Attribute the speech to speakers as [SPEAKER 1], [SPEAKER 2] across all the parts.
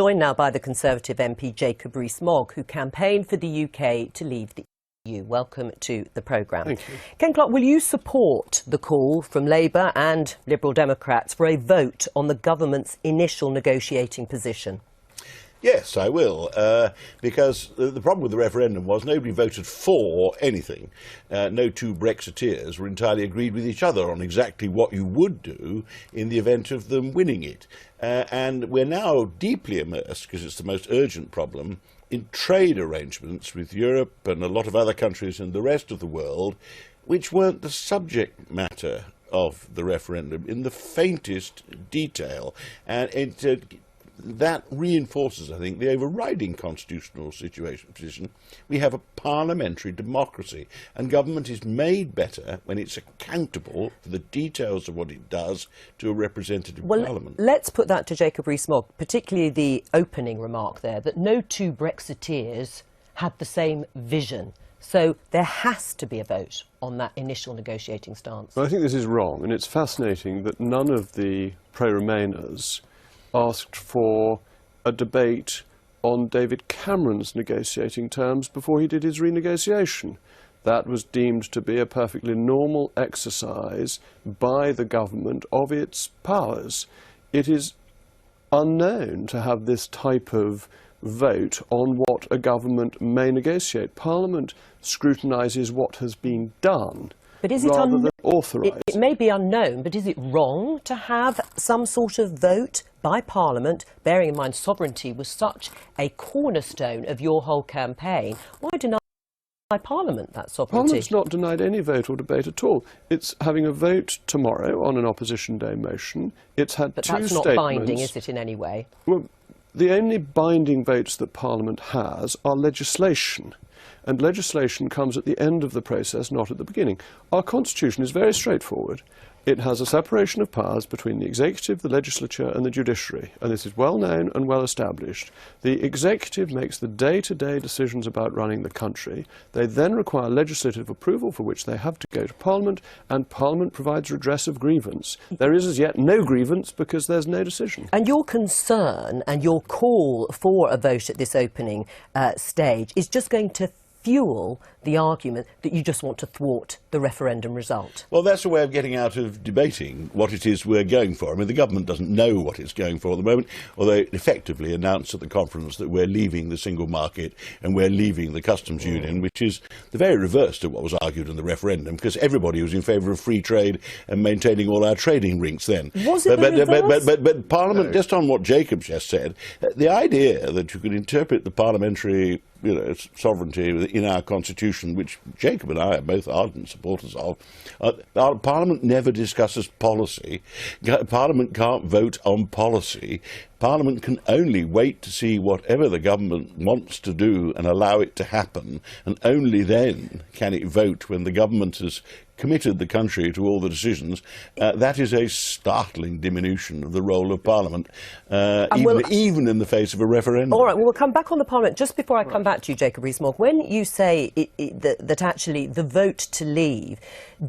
[SPEAKER 1] Joined now by the Conservative MP Jacob Rees Mogg, who campaigned for the UK to leave the EU. Welcome to the programme.
[SPEAKER 2] Thank you.
[SPEAKER 1] Ken Clarke, will you support the call from Labour and Liberal Democrats for a vote on the government's initial negotiating position?
[SPEAKER 3] Yes, I will, because the problem with the referendum was nobody voted for anything. No two Brexiteers were entirely agreed with each other on exactly what you would do in the event of them winning it. And we're now deeply immersed, because it's the most urgent problem, in trade arrangements with Europe and a lot of other countries in the rest of the world, which weren't the subject matter of the referendum in the faintest detail. And that reinforces, I think, the overriding constitutional position. We have a parliamentary democracy, and government is made better when it's accountable for the details of what it does to a representative parliament.
[SPEAKER 1] Let's put that to Jacob Rees Mogg, particularly the opening remark there, that no two Brexiteers had the same vision. So there has to be a vote on that initial negotiating stance.
[SPEAKER 2] Well, I think this is wrong, and it's fascinating that none of the pro-Remainers asked for a debate on David Cameron's negotiating terms before he did his renegotiation. That was deemed to be a perfectly normal exercise by the government of its powers. It is unknown to have this type of vote on what a government may negotiate. Parliament scrutinises what has been done.
[SPEAKER 1] But is it
[SPEAKER 2] rather than authorised.
[SPEAKER 1] It may be unknown, but is it wrong to have some sort of vote by Parliament, bearing in mind sovereignty was such a cornerstone of your whole campaign? Why deny Parliament that sovereignty?
[SPEAKER 2] Parliament's not denied any vote or debate at all. It's having a vote tomorrow on an Opposition Day motion. It's had two statements.
[SPEAKER 1] But that's not binding, is it, in any way?
[SPEAKER 2] Well, the only binding votes that Parliament has are legislation. And legislation comes at the end of the process, not at the beginning. Our Constitution is very straightforward. It has a separation of powers between the executive, the legislature and the judiciary, and this is well known and well established. The executive makes the day-to-day decisions about running the country. They then require legislative approval, for which they have to go to Parliament, and Parliament provides redress of grievance. There is as yet no grievance because there's no decision.
[SPEAKER 1] And your concern and your call for a vote at this opening stage is just going to fuel the argument that you just want to thwart the referendum result.
[SPEAKER 3] Well, that's a way of getting out of debating what it is we're going for. I mean, the government doesn't know what it's going for at the moment, although it effectively announced at the conference that we're leaving the single market and we're leaving the customs union, which is the very reverse to what was argued in the referendum, because everybody was in favour of free trade and maintaining all our trading links then.
[SPEAKER 1] Was it the reverse?
[SPEAKER 3] But Parliament, no. Just on what Jacob just said, the idea that you could interpret the parliamentary sovereignty in our constitution, which Jacob and I are both ardent supporters of. Our Parliament never discusses policy. Parliament can't vote on policy. Parliament can only wait to see whatever the government wants to do and allow it to happen, and only then can it vote when the government has committed the country to all the decisions. That is a startling diminution of the role of Parliament, even in the face of a referendum.
[SPEAKER 1] All right, well, we'll come back on the Parliament. Just before I come back to you, Jacob Rees Mogg, when you say that actually the vote to leave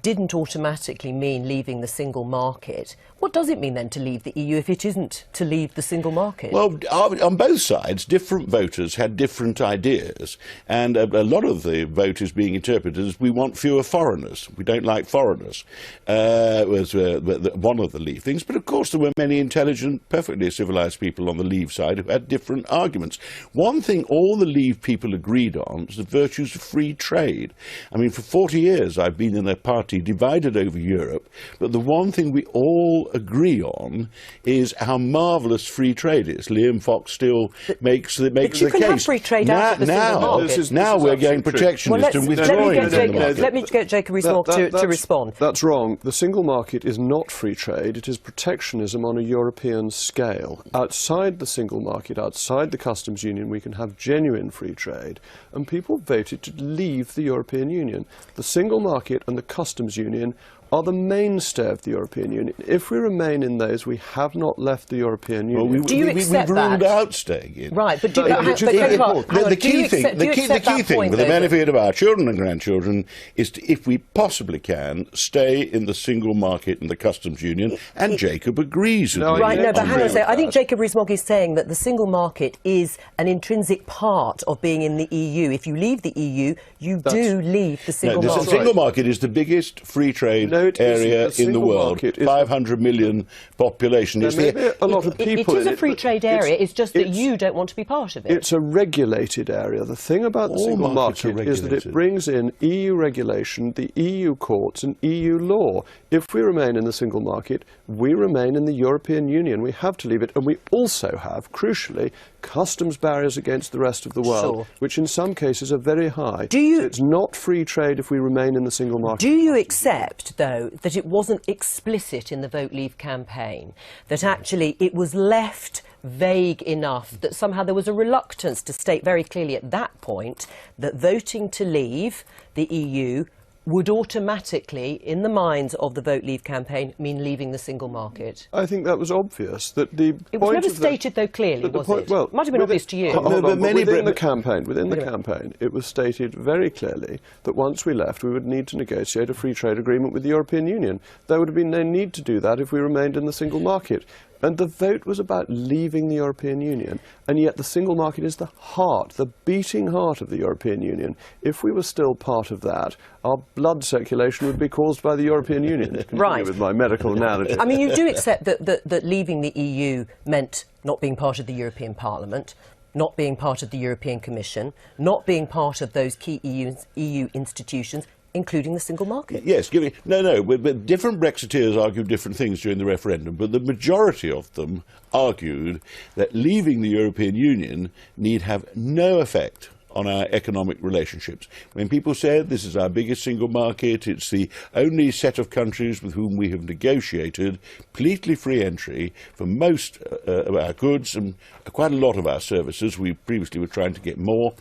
[SPEAKER 1] didn't automatically mean leaving the single market, what does it mean then to leave the EU if it isn't to leave the single market?
[SPEAKER 3] Well, on both sides, different voters had different ideas, and a lot of the vote is being interpreted as we want fewer foreigners. We don't like foreigners, was one of the Leave things. But of course there were many intelligent, perfectly civilised people on the Leave side who had different arguments. One thing all the Leave people agreed on was the virtues of free trade. I mean, for 40 years I've been in a party divided over Europe, but the one thing we all agree on is how marvellous free trade is. Liam Fox still makes the case.
[SPEAKER 1] But you can have free trade out of the single market.
[SPEAKER 3] Now we're going protectionist and withdrawing from the market.
[SPEAKER 1] Let me get Jacob Rees Mogg to respond.
[SPEAKER 2] That's wrong. The single market is not free trade. It is protectionism on a European scale. Outside the single market, outside the customs union, we can have genuine free trade. And people voted to leave the European Union. The single market and the customs union are the mainstay of the European Union. If we remain in those, we have not left the European Union.
[SPEAKER 1] Do you accept
[SPEAKER 3] we've
[SPEAKER 1] that?
[SPEAKER 3] ruled out staying in.
[SPEAKER 1] Right, but
[SPEAKER 3] the key thing for the benefit of our children and grandchildren is to, if we possibly can, stay in the single market and the customs union, and Jacob agrees with me.
[SPEAKER 1] Right, no, but hang on a second. I think Jacob Rees Mogg is saying that the single market is an intrinsic part of being in the EU. If you leave the EU, you do leave the single market.
[SPEAKER 3] The single market is the biggest free trade area in the world. 500 million population.
[SPEAKER 2] There may be a lot of people
[SPEAKER 1] it is a free trade area, it's just that you don't want to be part of it.
[SPEAKER 2] It's a regulated area. The thing about the single market is that it brings in EU regulation, the EU courts and EU law. If we remain in the single market, we remain in the European Union. We have to leave it. And we also have, crucially, customs barriers against the rest of the world, which in some cases are very high. It's not free trade if we remain in the single market.
[SPEAKER 1] Do you accept, though, that it wasn't explicit in the Vote Leave campaign, that actually it was left vague enough that somehow there was a reluctance to state very clearly at that point that voting to leave the EU would automatically, in the minds of the Vote Leave campaign, mean leaving the single market?
[SPEAKER 2] I think that was obvious. That the
[SPEAKER 1] it was never stated, though, clearly, was it? Well, it might have been obvious to you.
[SPEAKER 2] Within the campaign, it was stated very clearly that once we left, we would need to negotiate a free trade agreement with the European Union. There would have been no need to do that if we remained in the single market. And the vote was about leaving the European Union. And yet the single market is the heart, the beating heart of the European Union. If we were still part of that, our blood circulation would be caused by the European Union.
[SPEAKER 1] Right.
[SPEAKER 2] With my medical analogy.
[SPEAKER 1] I mean, you do accept that leaving the EU meant not being part of the European Parliament, not being part of the European Commission, not being part of those key EU institutions, including the single market.
[SPEAKER 3] Yes, but different Brexiteers argued different things during the referendum, but the majority of them argued that leaving the European Union need have no effect on our economic relationships. When people said this is our biggest single market, it's the only set of countries with whom we have negotiated completely free entry for most of our goods and quite a lot of our services. We previously were trying to get more.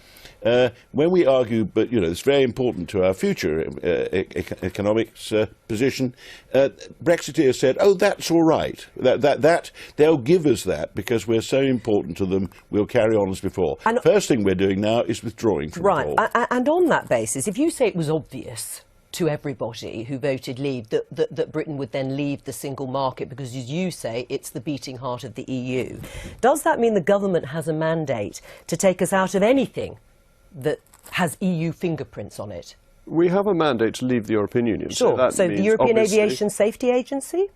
[SPEAKER 3] When we argue, but it's very important to our future economics position, Brexiteers said, "Oh, that's all right. That they'll give us that because we're so important to them. We'll carry on as before." And first thing we're doing now is withdrawing from it all.
[SPEAKER 1] And on that basis, if you say it was obvious to everybody who voted leave that Britain would then leave the single market because, as you say, it's the beating heart of the EU, does that mean the government has a mandate to take us out of anything that has EU fingerprints on it?
[SPEAKER 2] We have a mandate to leave the European Union.
[SPEAKER 1] Sure. So the European Aviation Safety Agency?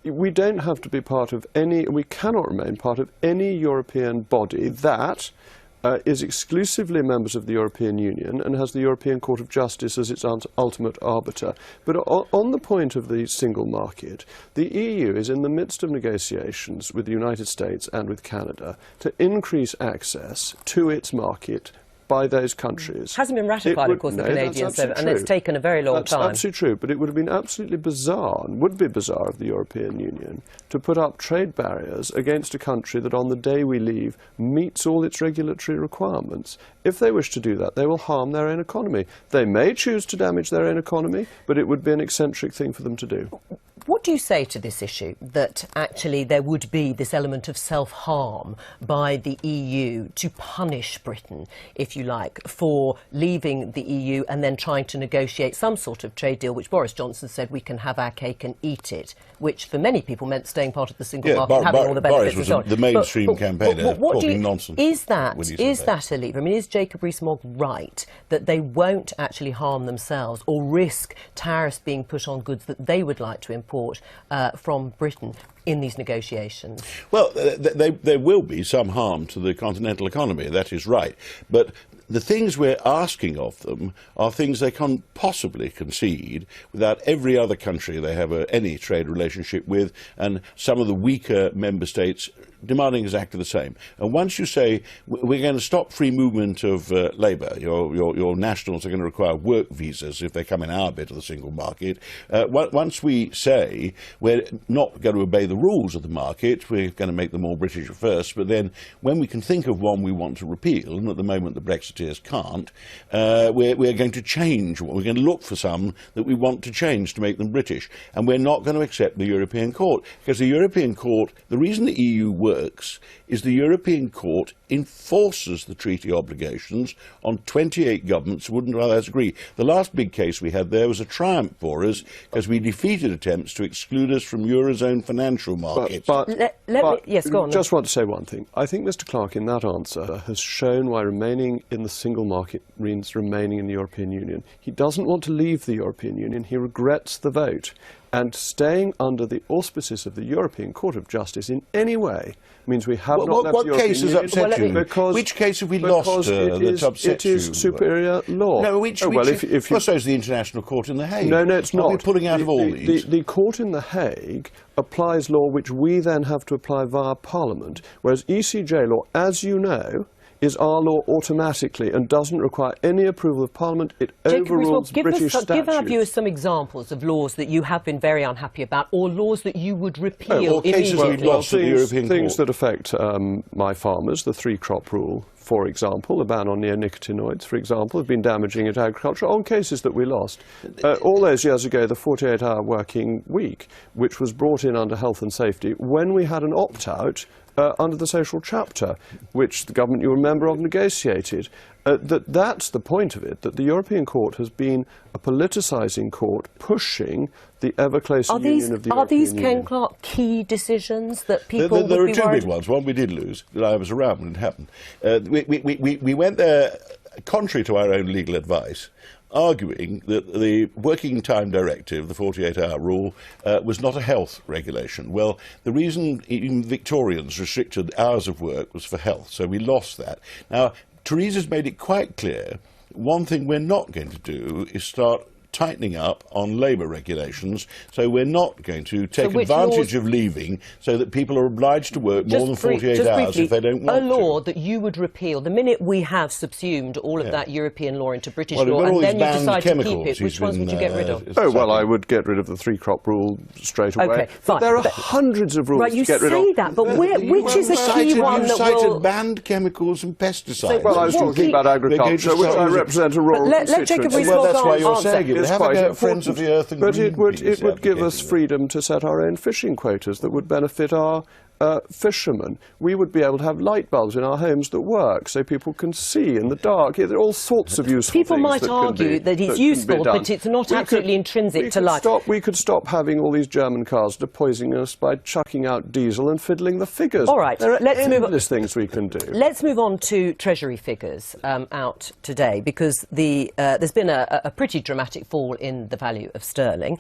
[SPEAKER 2] We don't have to be part of any, we cannot remain part of any European body that is exclusively members of the European Union and has the European Court of Justice as its ultimate arbiter. But on the point of the single market, the EU is in the midst of negotiations with the United States and with Canada to increase access to its market by those countries.
[SPEAKER 1] Hasn't been ratified, of course, the Canadian Service, and it's taken a very long time.
[SPEAKER 2] That's absolutely true, but it would have been absolutely bizarre, and would be bizarre of the European Union, to put up trade barriers against a country that on the day we leave meets all its regulatory requirements. If they wish to do that, they will harm their own economy. They may choose to damage their own economy, but it would be an eccentric thing for them to do.
[SPEAKER 1] What do you say to this issue, that actually there would be this element of self-harm by the EU to punish Britain, if you like, for leaving the EU and then trying to negotiate some sort of trade deal, which Boris Johnson said we can have our cake and eat it, which for many people meant staying part of the single market, having all the benefits and so on.
[SPEAKER 3] The mainstream campaigner talking nonsense.
[SPEAKER 1] Is that a lever? I mean, is Jacob Rees Mogg right that they won't actually harm themselves or risk tariffs being put on goods that they would like to import from Britain in these negotiations?
[SPEAKER 3] Well, there will be some harm to the continental economy, that is right. But the things we're asking of them are things they can't possibly concede without every other country they have any trade relationship with, and some of the weaker member states demanding exactly the same. And once you say we're going to stop free movement of labour, your nationals are going to require work visas if they come in our bit of the single market, once we say we're not going to obey the rules of the market, we're going to make them all British at first, but then when we can think of one we want to repeal, and at the moment the Brexiteers can't, we're going to change. We're going to look for some that we want to change to make them British. And we're not going to accept the European Court, because the European Court, the reason the EU works is the European Court enforces the treaty obligations on 28 governments who wouldn't otherwise agree. The last big case we had there was a triumph for us, because we defeated attempts to exclude us from Eurozone financial markets.
[SPEAKER 1] Yes, go on.
[SPEAKER 2] Just want to say one thing. I think Mr. Clarke in that answer has shown why remaining in the single market means remaining in the European Union. He doesn't want to leave the European Union. He regrets the vote. And staying under the auspices of the European Court of Justice in any way means we have not left the European Union.
[SPEAKER 3] What case has upset you?
[SPEAKER 2] Because,
[SPEAKER 3] which case have we lost that upsets you?
[SPEAKER 2] It is superior law.
[SPEAKER 3] No, which so is the International Court in The Hague.
[SPEAKER 2] No, it's not.
[SPEAKER 3] Are we pulling out of all these?
[SPEAKER 2] The court in The Hague applies law which we then have to apply via Parliament, whereas ECJ law, as you know, is our law automatically and doesn't require any approval of Parliament. It overrules British statutes.
[SPEAKER 1] Give our viewers some examples of laws that you have been very unhappy about, or laws that you would repeal immediately.
[SPEAKER 2] Things that affect my farmers, the three-crop rule, for example, the ban on neonicotinoids, for example, have been damaging at agriculture on cases that we lost. All those years ago, the 48-hour working week, which was brought in under health and safety, when we had an opt-out under the social chapter, which the government, you remember, of negotiated. That's the point of it, that the European Court has been a politicising court pushing the ever closer union of the European Union.
[SPEAKER 1] Are these, Ken Clarke, key decisions that people would be worried?
[SPEAKER 3] There are two big ones. One we did lose, that I was around when it happened. We went there, contrary to our own legal advice, arguing that the Working Time Directive, the 48-hour rule, was not a health regulation. Well, the reason even Victorians restricted hours of work was for health, so we lost that. Now, Theresa's made it quite clear, one thing we're not going to do is start tightening up on labour regulations, so we're not going to take advantage of leaving so that people are obliged to work more than 48 hours if they don't want to.
[SPEAKER 1] A law that you would repeal, the minute we have subsumed all of that European law into British law, and then you decide to keep it, which ones would you get rid of?
[SPEAKER 2] Oh, well, I would get rid of the three-crop rule straight away.
[SPEAKER 1] Okay, fine.
[SPEAKER 2] But there are hundreds of rules to get rid of.
[SPEAKER 1] Right, you say that, but which is a key one that will...
[SPEAKER 3] You cited banned chemicals and pesticides.
[SPEAKER 2] Well, I was talking about agriculture, which I represent a rural constituency.
[SPEAKER 3] Well, that's why you're saying it. Have a go at Friends of the Earth and
[SPEAKER 2] But it would give us freedom to set our own fishing quotas that would benefit our fishermen. We would be able to have light bulbs in our homes that work, so people can see in the dark. There are all sorts of useful things.
[SPEAKER 1] People might argue that it's useful, but it's not absolutely intrinsic to life.
[SPEAKER 2] We could stop having all these German cars that are poisoning us by chucking out diesel and fiddling the figures.
[SPEAKER 1] All right,
[SPEAKER 2] there are endless things we can do.
[SPEAKER 1] Let's move on to Treasury figures out today, because there's been a pretty dramatic fall in the value of sterling.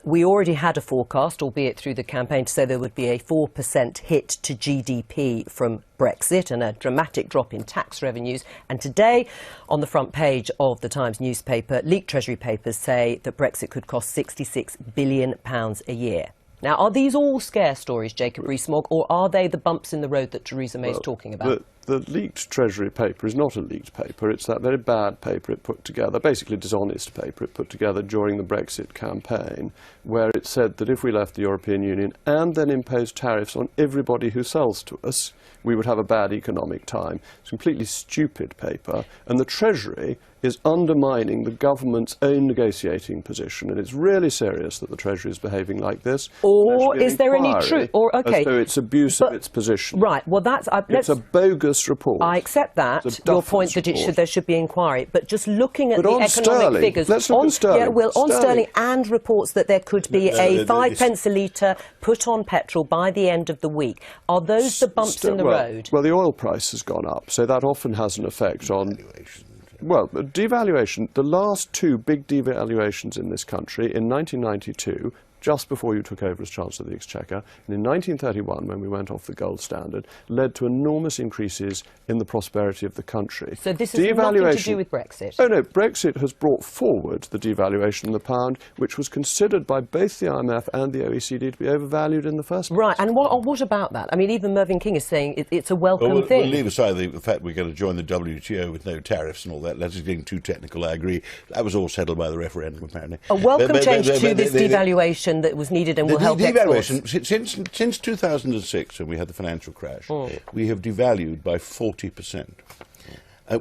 [SPEAKER 1] We already had a forecast, albeit through the campaign, to say there would be a 4% hit to GDP from Brexit and a dramatic drop in tax revenues. And today, on the front page of the Times newspaper, leaked Treasury papers say that Brexit could cost £66 billion a year. Now, are these all scare stories, Jacob Rees Mogg, or are they the bumps in the road that Theresa May is talking about?
[SPEAKER 2] The leaked Treasury paper is not a leaked paper. It's that very bad paper it put together, basically dishonest paper it put together during the Brexit campaign, where it said that if we left the European Union and then imposed tariffs on everybody who sells to us, we would have a bad economic time. It's a completely stupid paper, and the Treasury is undermining the government's own negotiating position, and it's really serious that the Treasury is behaving like this.
[SPEAKER 1] Or is there any truth? Or
[SPEAKER 2] as though it's abuse of its position.
[SPEAKER 1] Right. Well,
[SPEAKER 2] it's a bogus report.
[SPEAKER 1] I accept that, your point that there should be inquiry, but just looking at the economic figures,
[SPEAKER 2] let's look at sterling.
[SPEAKER 1] On sterling, and reports that there could be a 5 pence a litre put on petrol by the end of the week. Are those the bumps in the road?
[SPEAKER 2] Well, the oil price has gone up, so that often has an effect on... Well, devaluation, the last two big devaluations in this country, in 1992, just before you took over as Chancellor of the Exchequer, and in 1931, when we went off the gold standard, led to enormous increases in the prosperity of the country.
[SPEAKER 1] So this has nothing to do with Brexit?
[SPEAKER 2] Oh no, Brexit has brought forward the devaluation of the pound, which was considered by both the IMF and the OECD to be overvalued in the first place.
[SPEAKER 1] Right, and what about that? I mean, even Mervyn King is saying it's a welcome thing.
[SPEAKER 3] We'll leave aside the fact we're going to join the WTO with no tariffs and all that. That's getting too technical, I agree. That was all settled by the referendum, apparently.
[SPEAKER 1] A welcome change to this devaluation devaluation that was needed and will help exports?
[SPEAKER 3] Devaluation, since 2006, when we had the financial crash, we have devalued by 40%.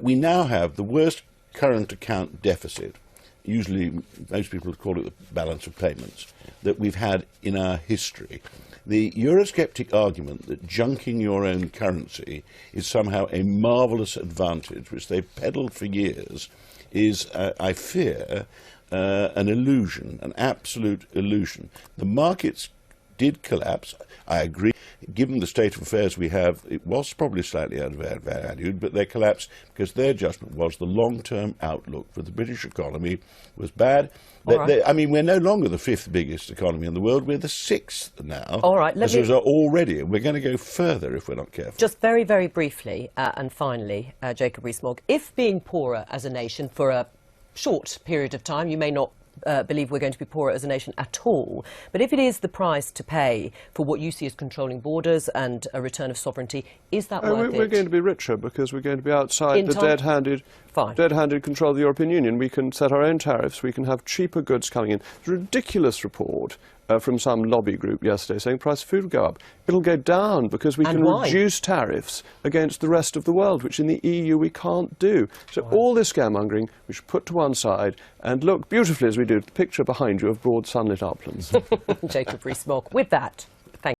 [SPEAKER 3] We now have the worst current account deficit, usually most people would call it the balance of payments, that we've had in our history. The Eurosceptic argument that junking your own currency is somehow a marvellous advantage, which they've peddled for years, is, I fear, an illusion, an absolute illusion. The markets did collapse, I agree. Given the state of affairs we have, it was probably slightly undervalued, but they collapsed because their judgment was the long-term outlook for the British economy was bad. I mean, we're no longer the 5th biggest economy in the world, we're the 6th now.
[SPEAKER 1] All right,
[SPEAKER 3] as a result, already, and we're going to go further if we're not careful.
[SPEAKER 1] Just very, very briefly, and finally, Jacob Rees-Mogg, if being poorer as a nation for a short period of time, you may not believe we're going to be poorer as a nation at all. But if it is the price to pay for what you see as controlling borders and a return of sovereignty, is that worth it?
[SPEAKER 2] We're going to be richer because we're going to be outside the dead-handed control of the European Union. We can set our own tariffs. We can have cheaper goods coming in. There's a ridiculous report from some lobby group yesterday saying price of food will go up. It'll go down because we can reduce tariffs against the rest of the world, which in the EU we can't do. So all this scaremongering we should put to one side and look beautifully, as we do, at the picture behind you of broad sunlit uplands.
[SPEAKER 1] Jacob Rees-Mogg with that.